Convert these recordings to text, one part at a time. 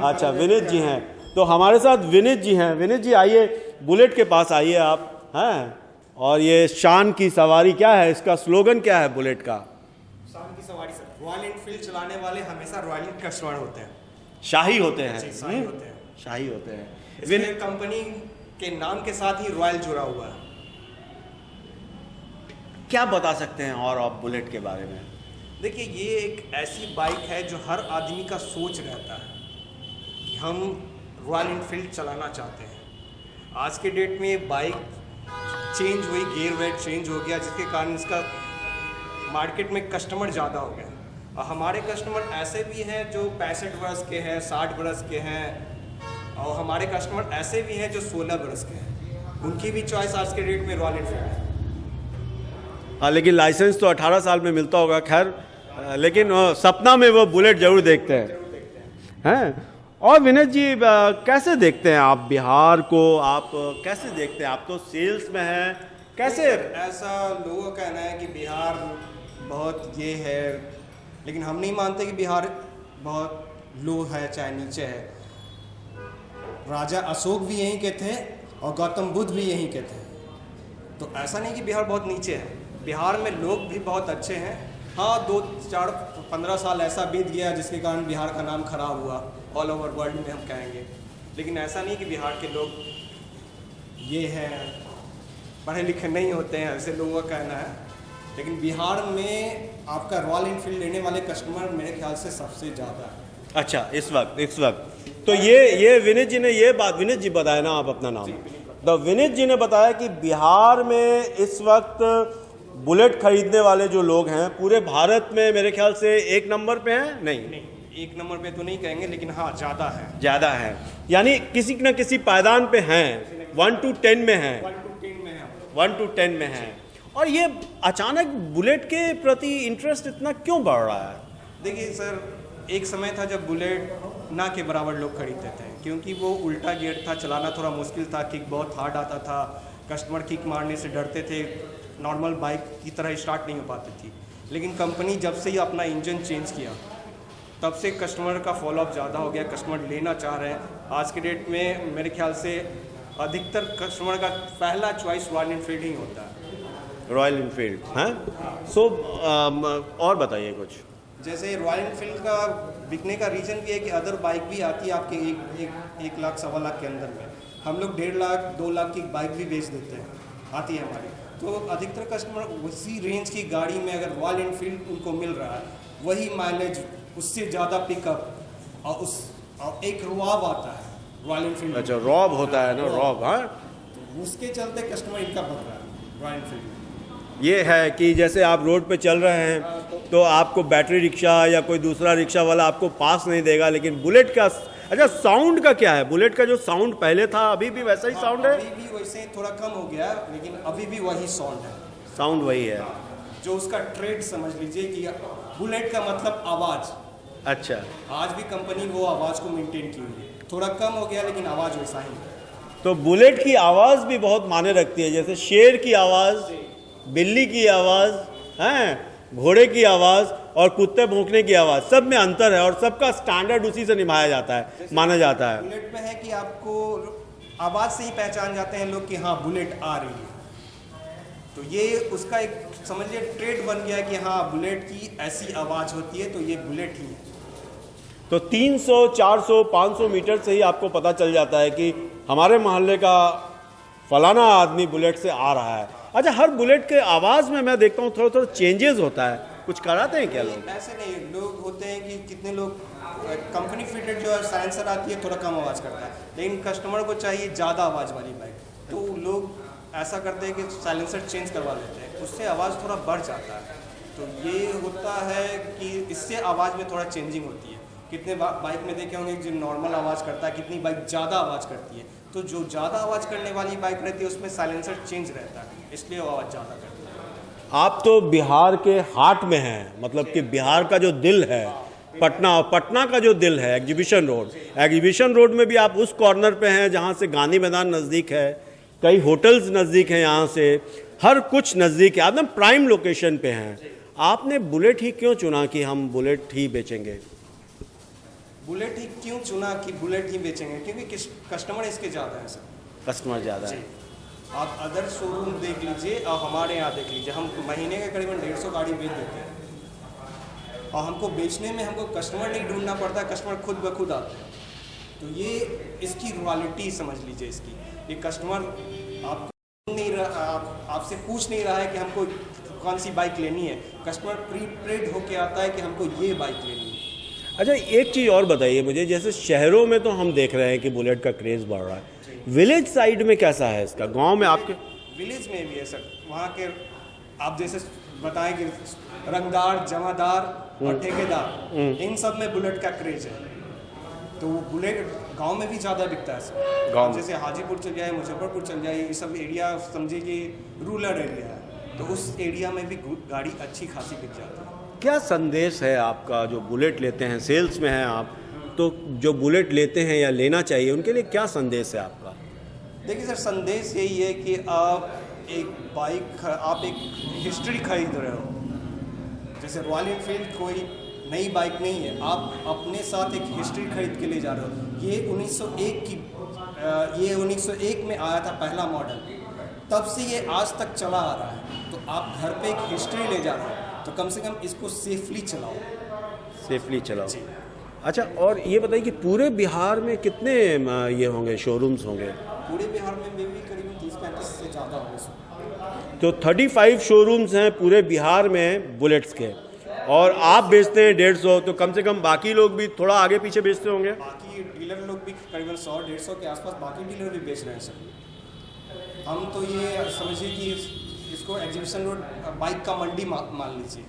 अच्छा, विनीत जी हैं। तो हमारे साथ विनीत जी हैं। विनीत जी आइए, बुलेट के पास आइए आप। हैं, और ये शान की सवारी क्या है, इसका स्लोगन क्या है बुलेट का? शान की सवारी सर, रॉयल एनफील्ड चलाने वाले हमेशा रॉयल कस्टमर होते हैं, शाही होते हैं। शाही होते हैं, शाही होते हैं। इसलिए कंपनी के नाम के साथ ही रॉयल जुड़ा हुआ है। क्या बता सकते हैं और आप बुलेट के बारे में? देखिए, ये एक ऐसी बाइक है जो हर आदमी का सोच रहता है कि हम रॉयल एनफील्ड चलाना चाहते हैं। आज के डेट में ये बाइक चेंज हुई, गियर वेट चेंज हो गया, जिसके कारण इसका मार्केट में कस्टमर ज़्यादा हो गया। और हमारे कस्टमर ऐसे भी हैं जो 65 वर्ष के हैं, 60 वर्ष के हैं, और हमारे कस्टमर ऐसे भी हैं जो 16 वर्ष के हैं। उनकी भी चॉइस आज के डेट में रॉयल एनफील्ड है। हाँ, लेकिन लाइसेंस तो 18 साल में मिलता होगा। खैर, लेकिन सपना में वो बुलेट जरूर देखते हैं। और विनीत जी, कैसे देखते हैं आप बिहार को? आप कैसे देखते हैं? आप तो सेल्स में हैं, कैसे? ऐसा लोगों का कहना है कि बिहार बहुत ये है, लेकिन हम नहीं मानते कि बिहार बहुत लो है चाहे नीचे है। राजा अशोक भी यहीं के थे और गौतम बुद्ध भी यहीं के थे, तो ऐसा नहीं कि बिहार बहुत नीचे है। बिहार में लोग भी बहुत अच्छे हैं। हाँ, 2-4-15 साल ऐसा बीत गया जिसके कारण बिहार का नाम खराब हुआ ऑल ओवर वर्ल्ड में, हम कहेंगे। लेकिन ऐसा नहीं कि बिहार के लोग ये हैं, पढ़े लिखे नहीं होते हैं, ऐसे लोगों का कहना है। लेकिन बिहार में आपका रॉयल एनफील्ड लेने वाले कस्टमर मेरे ख्याल से सबसे ज़्यादा है। अच्छा, इस वक्त तो ये विनीत जी ने ये बात, विनीत जी बताया ना आप अपना नाम? तो विनीत जी ने बताया कि बिहार में इस वक्त बुलेट खरीदने वाले जो लोग हैं पूरे भारत में मेरे ख्याल से 1 नंबर पे हैं। नहीं, 1 नंबर पे तो नहीं कहेंगे, लेकिन हाँ ज़्यादा है। ज़्यादा है, यानी किसी न किसी पायदान पे हैं, 1 to 10 में हैं। 1 to 10 में है। 1 to 10 में हैं। और ये अचानक बुलेट के प्रति इंटरेस्ट इतना क्यों बढ़ रहा है? देखिए सर, एक समय था जब बुलेट ना के बराबर लोग खरीदते थे, क्योंकि वो उल्टा गियर था, चलाना थोड़ा मुश्किल था, किक बहुत हार्ड आता था, कस्टमर किक मारने से डरते थे, नॉर्मल बाइक की तरह स्टार्ट नहीं हो पाती थी। लेकिन कंपनी जब से ही अपना इंजन चेंज किया, तब से कस्टमर का फॉलोअप ज़्यादा हो गया, कस्टमर लेना चाह रहे हैं। आज के डेट में मेरे ख्याल से अधिकतर कस्टमर का पहला चॉइस रॉयल एनफील्ड ही होता है। रॉयल एनफील्ड, हाँ। सो और बताइए कुछ। जैसे रॉयल एनफील्ड का बिकने का रीज़न भी है कि अदर बाइक भी आती है आपके 1 लाख 1.25 लाख के अंदर में। हम लोग 1.5 लाख 2 लाख की बाइक भी बेच देते हैं, आती है हमारी। तो अधिकतर कस्टमर उसी रेंज की गाड़ी में अगर रॉयल एनफील्ड उनको मिल रहा है, वही माइलेज, उससे ज़्यादा पिकअप और एक रॉब आता है रॉयल एनफील्ड। अच्छा, रॉब होता है ना, रॉब। हाँ, तो उसके चलते कस्टमर इनका बढ़ रहा है रॉयल एनफील्ड। ये है कि जैसे आप रोड पे चल रहे हैं तो आपको बैटरी रिक्शा या कोई दूसरा रिक्शा वाला आपको पास नहीं देगा, लेकिन बुलेट का अच्छा साउंड का क्या है? बुलेट का जो साउंड पहले था अभी भी वैसा ही साउंड है? अभी भी वैसे ही, थोड़ा कम हो गया है, लेकिन अभी भी वही साउंड है। साउंड वही है, जो उसका ट्रेड समझ लीजिए कि बुलेट का मतलब आवाज़। अच्छा, आज भी कंपनी वो आवाज़ को मेंटेन की हुई है, थोड़ा कम हो गया लेकिन आवाज़ वैसा ही है। तो बुलेट की आवाज़ भी बहुत मायने रखती है, जैसे शेर की आवाज़, बिल्ली की आवाज़, हैं, घोड़े की आवाज़ और कुत्ते भौंकने की आवाज़, सब में अंतर है और सबका स्टैंडर्ड उसी से निभाया जाता है, माना जाता है। बुलेट में है कि आपको आवाज़ से ही पहचान जाते हैं लोग कि हाँ बुलेट आ रही है, तो ये उसका एक समझिए ट्रेड बन गया है कि हाँ बुलेट की ऐसी आवाज़ होती है, तो ये बुलेट ही है। तो 300, 400, 500 मीटर से ही आपको पता चल जाता है कि हमारे मोहल्ले का फलाना आदमी बुलेट से आ रहा है। अच्छा, हर बुलेट के आवाज़ में मैं देखता हूँ थोड़ा थोड़ा चेंजेस होता है, कुछ कराते हैं क्या लोग? ऐसे नहीं, लोग होते हैं कि कितने लोग कंपनी फिटेड जो है साइलेंसर आती है, थोड़ा कम आवाज़ करता है, लेकिन कस्टमर को चाहिए ज़्यादा आवाज़ वाली बाइक, तो लोग ऐसा करते हैं कि साइलेंसर चेंज करवा लेते हैं, उससे आवाज़ थोड़ा बढ़ जाता है। तो ये होता है कि इससे आवाज़ में थोड़ा चेंजिंग होती है। कितने बाइक में देखे होंगे जो नॉर्मल आवाज़ करता है, कितनी बाइक ज़्यादा आवाज़ करती है, तो जो ज़्यादा आवाज़ करने वाली बाइक रहती है उसमें साइलेंसर चेंज रहता है, इसलिए वो आवाज़ ज़्यादा करती है। आप तो बिहार के हार्ट में हैं, मतलब कि बिहार का जो दिल है, पटना का जो दिल है, एग्जीबिशन रोड में भी आप उस कॉर्नर पे हैं जहाँ से गांधी मैदान नज़दीक है, कई होटल्स नज़दीक हैं, यहाँ से हर कुछ नज़दीक है, एकदम प्राइम लोकेशन पे हैं। आपने बुलेट ही क्यों चुना कि हम बुलेट ही बेचेंगे? बुलेट ही क्यों चुना कि बुलेट ही बेचेंगे, क्योंकि कस्टमर इसके ज़्यादा हैं सर। कस्टमर ज़्यादा जी, है। आप अदर शोरूम देख लीजिए और हमारे यहाँ देख लीजिए, हम महीने के करीबन 150 गाड़ी बेच देते हैं और हमको बेचने में हमको कस्टमर नहीं ढूंढना पड़ता, कस्टमर खुद ब खुद आते हैं। तो ये इसकी रॉयल्टी समझ लीजिए इसकी। ये कस्टमर आपको नहीं रहा, आपसे पूछ नहीं रहा है कि हमको कौन सी बाइक लेनी है, कस्टमर प्रीपेड होके आता है कि हमको ये बाइक लेनी है। अच्छा, एक चीज़ और बताइए मुझे, जैसे शहरों में तो हम देख रहे हैं कि बुलेट का क्रेज़ बढ़ रहा है, विलेज साइड में कैसा है इसका, गांव में आपके? विलेज में भी है सर, वहाँ के आप जैसे बताएं कि रंगदार, जमादार और ठेकेदार, इन सब में बुलेट का क्रेज है। तो वो बुलेट गांव में भी ज़्यादा बिकता है सर। गाँव जैसे हाजीपुर चल जाए, मुजफ्फरपुर चल जाए, ये सब एरिया समझिए कि रूरल एरिया है, तो उस एरिया में भी गाड़ी अच्छी खासी बिक जाती है। क्या संदेश है आपका, जो बुलेट लेते हैं, सेल्स में हैं आप, तो जो बुलेट लेते हैं या लेना चाहिए उनके लिए क्या संदेश है आपका? देखिए सर, संदेश यही है कि आप एक बाइक, आप एक हिस्ट्री खरीद रहे हो। जैसे रॉयल एनफील्ड कोई नई बाइक नहीं है, आप अपने साथ एक हिस्ट्री खरीद के ले जा रहे हो। ये 1901 में आया था पहला मॉडल, तब से ये आज तक चला आ रहा है। तो आप घर पे एक हिस्ट्री ले जा रहे हो, तो कम से कम इसको सेफली चलाओ। सेफली चलाओ। जी। अच्छा, और ये बताइए कि पूरे बिहार में कितने ये होंगे, शोरूम्स होंगे? पूरे बिहार में भी करीबन 30-35 से ज़्यादा होंगे। तो 35 शोरूम्स हैं पूरे बिहार में बुलेट्स के, और आप बेचते हैं 150, तो कम से कम बाकी लोग भी थोड़ा आगे पीछे बेचते होंगे? बाकी डीलर लोग भी करीबन 100-150 के आसपास बाकी डीलर भी बेच रहे हैं सर। हम तो ये समझिए कि इसको एग्जीबिशन रोड बाइक का मंडी मान लीजिए।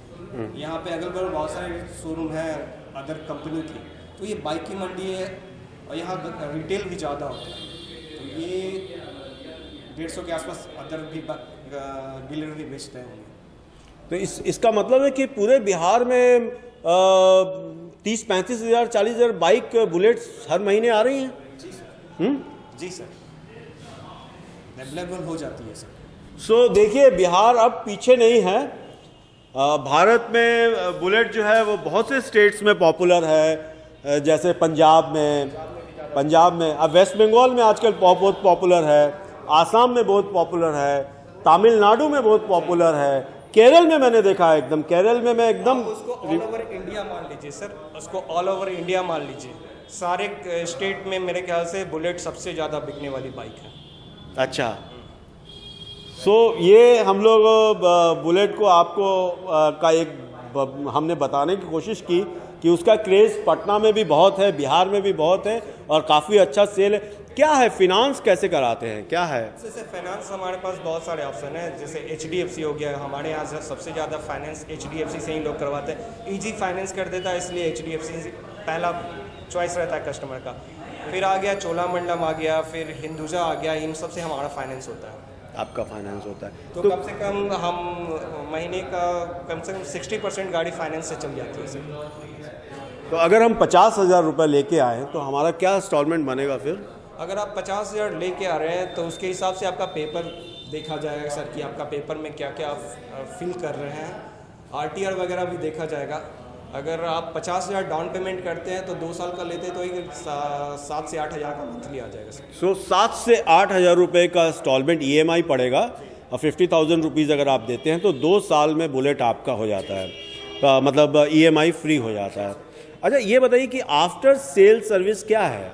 यहाँ पे अगल बगल बहुत सारे शोरूम हैं अदर कंपनी की, तो ये बाइक की मंडी है और यहाँ रिटेल भी ज़्यादा होता है। तो ये 150 के आसपास अदर भी डीलर भी बेचते हैं। तो इसका मतलब है कि पूरे बिहार में 30-35 हज़ार 40 हज़ार बाइक बुलेट्स हर महीने आ रही हैं? जी सर। जी सर, अवेलेबल हो जाती है सर। सो देखिए, बिहार अब पीछे नहीं है। भारत में बुलेट जो है वो बहुत से स्टेट्स में पॉपुलर है, जैसे पंजाब में, अब वेस्ट बंगाल में आजकल बहुत पॉपुलर है, आसाम में बहुत पॉपुलर है, तमिलनाडु में बहुत पॉपुलर है, केरल में मैंने देखा है एकदम, केरल में मैं एकदम उसको ऑल ओवर इंडिया मान लीजिए सर, उसको ऑल ओवर इंडिया मान लीजिए। सारे स्टेट में मेरे ख्याल से बुलेट सबसे ज़्यादा बिकने वाली बाइक है। अच्छा, सो ये हम लोग बुलेट को आपको का एक हमने बताने की कोशिश की कि उसका क्रेज़ पटना में भी बहुत है, बिहार में भी बहुत है और काफ़ी अच्छा सेल है। क्या है, फिनांस कैसे कराते हैं, क्या है? जैसे फाइनेंस हमारे पास बहुत सारे ऑप्शन हैं, जैसे HDFC हो गया, हमारे यहाँ से सबसे ज़्यादा फाइनेंस HDFC से ही लोग करवाते हैं। ईजी फाइनेंस कर देता है, इसलिए HDFC पहला चॉइस रहता है कस्टमर का। फिर आ गया चोलामंडलम आ गया, फिर हिंदुजा आ गया, इन सब से हमारा फाइनेंस होता है। आपका फाइनेंस होता है तो कम से कम हम महीने का कम से कम 60% गाड़ी फाइनेंस से चल जाती है सर। तो अगर हम 50,000 रुपये लेके आए तो हमारा क्या इंस्टॉलमेंट बनेगा फिर? अगर आप 50,000 लेके आ रहे हैं तो उसके हिसाब से आपका पेपर देखा जाएगा सर कि आपका पेपर में क्या क्या फिल कर रहे हैं, RTR वगैरह भी देखा जाएगा। अगर आप 50,000 डाउन पेमेंट करते हैं तो 2 साल का लेते हैं तो 7 से 8 हज़ार का मंथली आ जाएगा सर। सो 7 से 8 हज़ार रुपये का इंस्टॉलमेंट EMI पड़ेगा और 50,000 रुपीज़ अगर आप देते हैं तो 2 साल में बुलेट आपका हो जाता है, मतलब EMI फ्री हो जाता है। अच्छा, ये बताइए कि आफ्टर सेल सर्विस क्या है?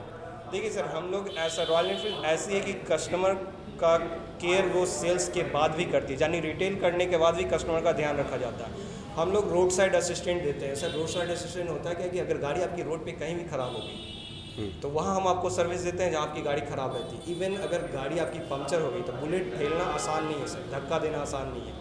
देखिए सर, हम लोग ऐसा रॉयल एनफील्ड ऐसी है कि कस्टमर का केयर वो सेल्स के बाद भी करती है, यानी रिटेल करने के बाद भी कस्टमर का ध्यान रखा जाता है। हम लोग रोड साइड असिस्टेंट देते हैं सर। रोड साइड असिस्टेंट होता है क्या कि अगर गाड़ी आपकी रोड पे कहीं भी ख़राब होगी तो वहाँ हम आपको सर्विस देते हैं जहाँ आपकी गाड़ी ख़राब रहती है। इवन अगर गाड़ी आपकी पंक्चर हो गई तो बुलेट ठेलना आसान नहीं है सर, धक्का देना आसान नहीं है।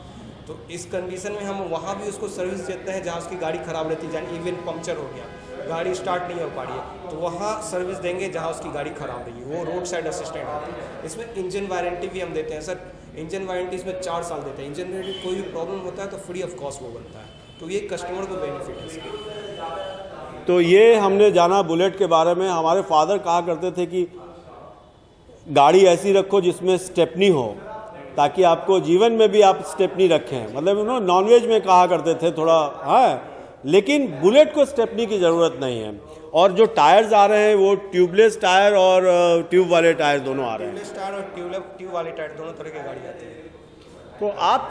तो इस कंडीशन में हम वहाँ भी उसको सर्विस देते हैं जहाँ उसकी गाड़ी ख़राब रहती है, यानी इवन पंक्चर हो गया, गाड़ी स्टार्ट नहीं हो पा रही है, तो वहाँ सर्विस देंगे जहाँ उसकी गाड़ी ख़राब रही है, वो रोड साइड असिस्टेंट होती है। इसमें इंजन वारंटी भी हम देते हैं सर। इंजन वारंटी इसमें 4 साल देते हैं। इंजन में कोई भी प्रॉब्लम होता है तो फ्री ऑफ कॉस्ट वो बनता है, तो ये कस्टमर को बेनिफिट है। तो ये हमने जाना बुलेट के बारे में। हमारे फादर कहा करते थे कि गाड़ी ऐसी रखो जिसमें स्टेपनी हो, ताकि आपको जीवन में भी आप स्टेपनी रखें। मतलब उन्होंने नॉनवेज में कहा करते थे थोड़ा, हाँ, लेकिन बुलेट को स्टेपनी की ज़रूरत नहीं है। और जो टायर्स आ रहे हैं वो ट्यूबलेस टायर और ट्यूब वाले टायर दोनों आ रहे हैं। ट्यूबलेस टायर और ट्यूब वाले टायर दोनों तरह की गाड़ी आती है। तो आप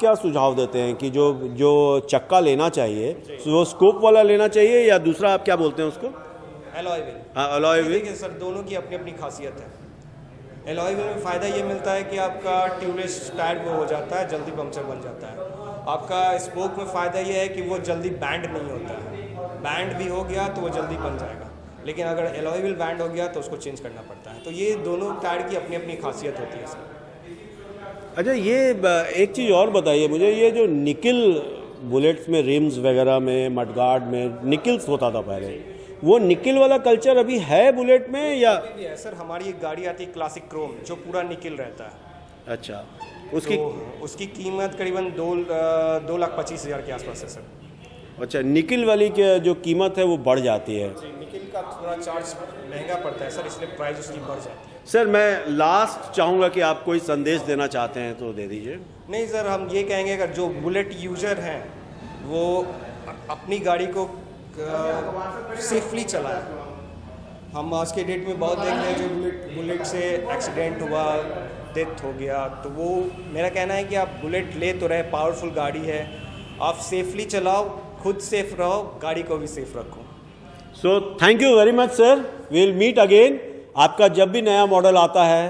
क्या सुझाव देते हैं कि जो चक्का लेना चाहिए वो स्कोप वाला लेना चाहिए या दूसरा आप क्या बोलते हैं उसको? Alloy wheel. हाँ, एलॉय व्हील। देखिए सर, दोनों की अपनी अपनी खासियत है। एलॉय व्हील में फ़ायदा ये मिलता है कि आपका ट्यूबलेस टायर वो हो जाता है, जल्दी पंक्चर बन जाता है। आपका स्पोक में फ़ायदा ये है कि वो जल्दी बैंड नहीं होता है। बैंड भी हो गया तो वो जल्दी बन जाएगा, लेकिन अगर एलॉय व्हील बैंड हो गया तो उसको चेंज करना पड़ता है। तो ये दोनों टायर की अपनी अपनी खासियत होती है सर। अच्छा, ये एक चीज़ और बताइए मुझे, ये जो निकिल बुलेट्स में रिम्स वगैरह में मडगार्ड में निकिल्स होता था पहले, वो निकिल वाला कल्चर अभी है बुलेट में या? भी है सर। हमारी एक गाड़ी आती है क्लासिक क्रोम जो पूरा निकिल रहता है। अच्छा, उसकी उसकी कीमत करीबन 2,25,000 के आसपास है सर। अच्छा, निकिल वाली की जो कीमत है वो बढ़ जाती है। जी, निकिल का थोड़ा चार्ज महंगा पड़ता है सर, इसलिए प्राइस उसकी बढ़ जाती है। सर, मैं लास्ट चाहूँगा कि आप कोई संदेश देना चाहते हैं तो दे दीजिए। नहीं सर, हम ये कहेंगे अगर जो बुलेट यूज़र हैं वो अपनी गाड़ी को सेफली चलाएं। हम आज के डेट में बहुत देख रहे हैं जो बुलेट से एक्सीडेंट हुआ, डेथ हो गया। तो वो मेरा कहना है कि आप बुलेट ले तो रहे, पावरफुल गाड़ी है, आप सेफली चलाओ, खुद सेफ रहो, गाड़ी को भी सेफ रखो। So thank you very much sir, will meet again. आपका जब भी नया मॉडल आता है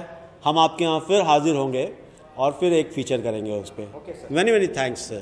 हम आपके यहाँ फिर हाजिर होंगे और फिर एक फीचर करेंगे उस पर। Okay sir. Very very thanks sir.